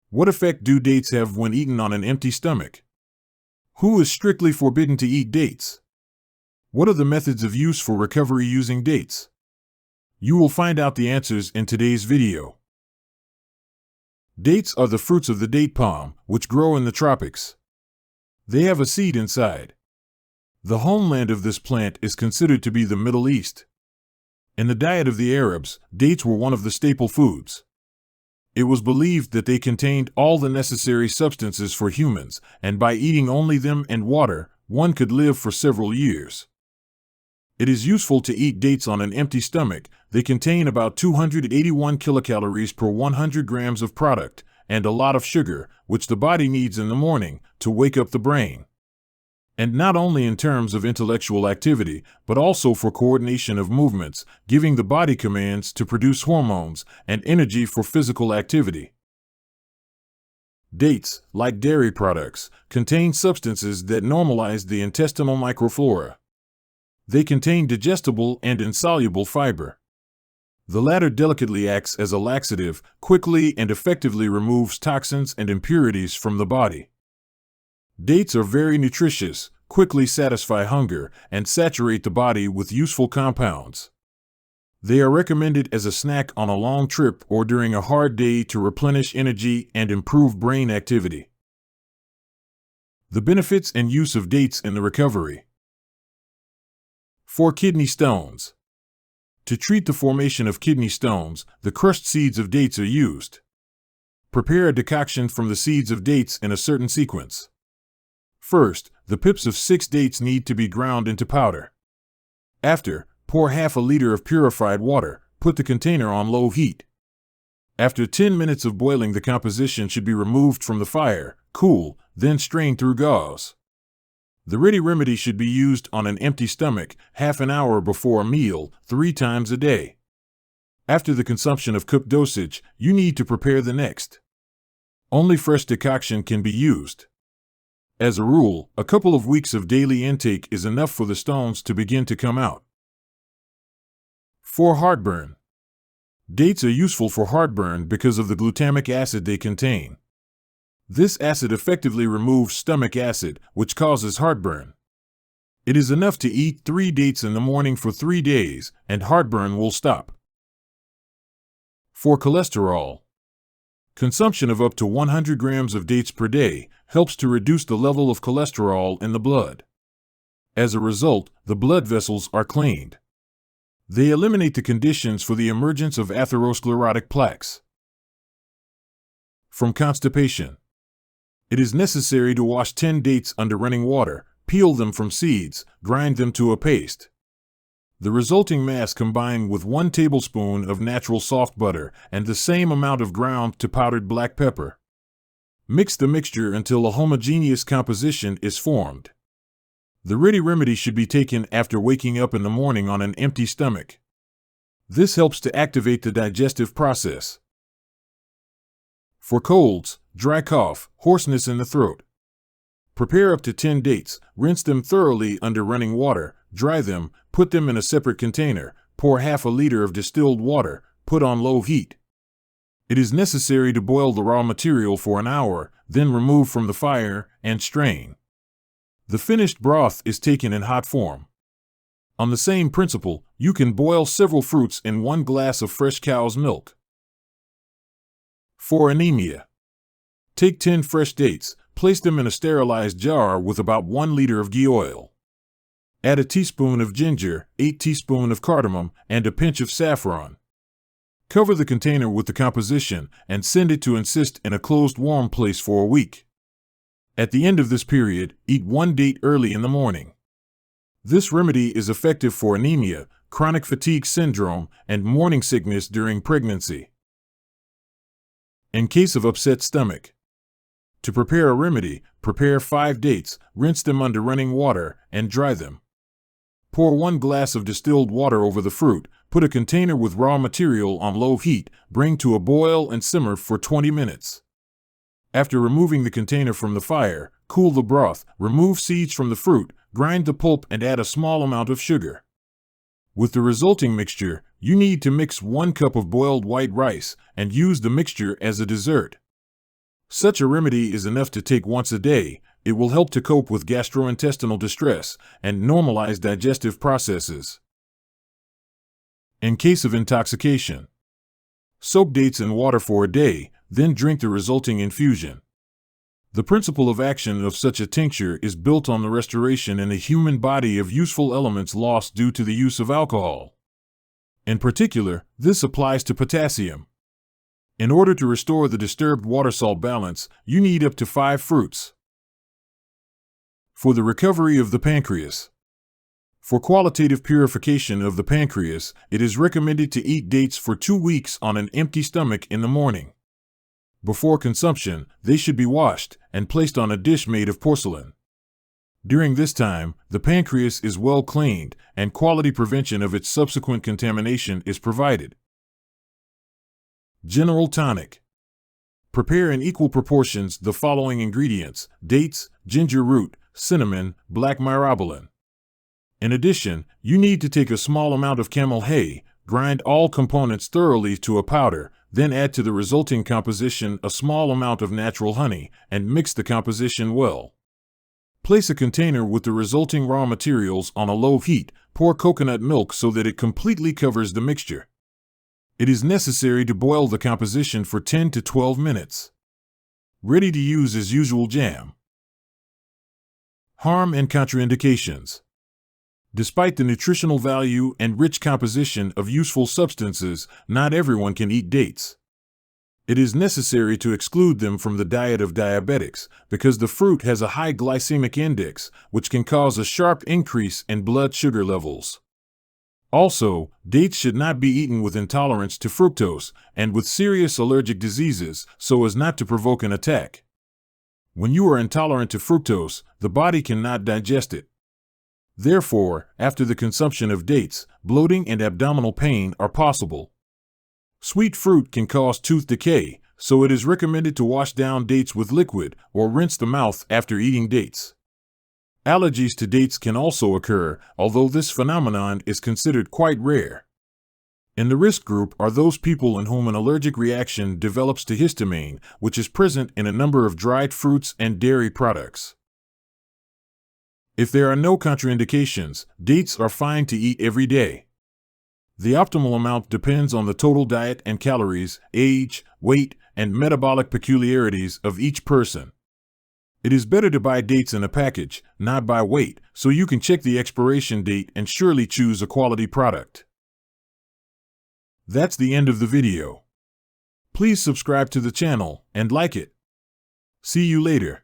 What effect do dates have when eaten on an empty stomach? Who is strictly forbidden to eat dates? What are the methods of use for recovery using dates? You will find out the answers in today's video. Dates are the fruits of the date palm, which grow in the tropics. They have a seed inside. The homeland of this plant is considered to be the Middle East. In the diet of the Arabs, dates were one of the staple foods. It was believed that they contained all the necessary substances for humans, and by eating only them and water, one could live for several years. It is useful to eat dates on an empty stomach. They contain about 281 kilocalories per 100 grams of product, and a lot of sugar, which the body needs in the morning to wake up the brain. And not only in terms of intellectual activity, but also for coordination of movements, giving the body commands to produce hormones and energy for physical activity. Dates, like dairy products, contain substances that normalize the intestinal microflora. They contain digestible and insoluble fiber. The latter delicately acts as a laxative, quickly and effectively removes toxins and impurities from the body. Dates are very nutritious, quickly satisfy hunger, and saturate the body with useful compounds. They are recommended as a snack on a long trip or during a hard day to replenish energy and improve brain activity. The benefits and use of dates in the recovery. For kidney stones. To treat the formation of kidney stones, the crushed seeds of dates are used. Prepare a decoction from the seeds of dates in a certain sequence. First, the pips of 6 dates need to be ground into powder. After, pour half a liter of purified water, put the container on low heat. After 10 minutes of boiling, the composition should be removed from the fire, cool, then strain through gauze. The ready remedy should be used on an empty stomach, half an hour before a meal, 3 times a day. After the consumption of cooked dosage, you need to prepare the next. Only fresh decoction can be used. As a rule, a couple of weeks of daily intake is enough for the stones to begin to come out. For heartburn. Dates are useful for heartburn because of the glutamic acid they contain. This acid effectively removes stomach acid, which causes heartburn. It is enough to eat 3 dates in the morning for 3 days, and heartburn will stop. For cholesterol. Consumption of up to 100 grams of dates per day helps to reduce the level of cholesterol in the blood. As a result, the blood vessels are cleaned. They eliminate the conditions for the emergence of atherosclerotic plaques. From constipation. It is necessary to wash 10 dates under running water, peel them from seeds, grind them to a paste. The resulting mass combined with 1 tablespoon of natural soft butter and the same amount of ground to powdered black pepper. Mix the mixture until a homogeneous composition is formed. The ready remedy should be taken after waking up in the morning on an empty stomach. This helps to activate the digestive process. For colds, dry cough, hoarseness in the throat. Prepare up to 10 dates, rinse them thoroughly under running water, dry them, put them in a separate container, pour half a liter of distilled water, put on low heat. It is necessary to boil the raw material for an hour, then remove from the fire and strain. The finished broth is taken in hot form. On the same principle, you can boil several fruits in 1 glass of fresh cow's milk. For anemia. Take 10 fresh dates, place them in a sterilized jar with about 1 liter of ghee oil. Add a teaspoon of ginger, 8 teaspoons of cardamom, and a pinch of saffron. Cover the container with the composition and send it to insist in a closed warm place for a week. At the end of this period, eat 1 date early in the morning. This remedy is effective for anemia, chronic fatigue syndrome, and morning sickness during pregnancy. In case of upset stomach. To prepare a remedy, prepare 5 dates, rinse them under running water, and dry them. Pour 1 glass of distilled water over the fruit, put a container with raw material on low heat, bring to a boil and simmer for 20 minutes. After removing the container from the fire, cool the broth, remove seeds from the fruit, grind the pulp and add a small amount of sugar. With the resulting mixture, you need to mix 1 cup of boiled white rice and use the mixture as a dessert. Such a remedy is enough to take once a day. It will help to cope with gastrointestinal distress and normalize digestive processes. In case of intoxication, soak dates in water for a day, then drink the resulting infusion. The principle of action of such a tincture is built on the restoration in the human body of useful elements lost due to the use of alcohol. In particular, this applies to potassium. In order to restore the disturbed water-salt balance, you need up to 5 fruits. For the recovery of the pancreas. For qualitative purification of the pancreas, it is recommended to eat dates for 2 weeks on an empty stomach in the morning. Before consumption, they should be washed and placed on a dish made of porcelain. During this time, the pancreas is well cleaned, and quality prevention of its subsequent contamination is provided. General tonic. Prepare in equal proportions the following ingredients: dates, ginger root, cinnamon, black myrobalan. In addition, you need to take a small amount of camel hay, grind all components thoroughly to a powder, then add to the resulting composition a small amount of natural honey, and mix the composition well. Place a container with the resulting raw materials on a low heat, pour coconut milk so that it completely covers the mixture. It is necessary to boil the composition for 10 to 12 minutes. Ready to use as usual jam. Harm and contraindications. Despite the nutritional value and rich composition of useful substances, not everyone can eat dates. It is necessary to exclude them from the diet of diabetics because the fruit has a high glycemic index, which can cause a sharp increase in blood sugar levels. Also, dates should not be eaten with intolerance to fructose and with serious allergic diseases so as not to provoke an attack. When you are intolerant to fructose, the body cannot digest it. Therefore, after the consumption of dates, bloating and abdominal pain are possible. Sweet fruit can cause tooth decay, so it is recommended to wash down dates with liquid or rinse the mouth after eating dates. Allergies to dates can also occur, although this phenomenon is considered quite rare. In the risk group are those people in whom an allergic reaction develops to histamine, which is present in a number of dried fruits and dairy products. If there are no contraindications, dates are fine to eat every day. The optimal amount depends on the total diet and calories, age, weight, and metabolic peculiarities of each person. It is better to buy dates in a package, not by weight, so you can check the expiration date and surely choose a quality product. That's the end of the video. Please subscribe to the channel and like it. See you later.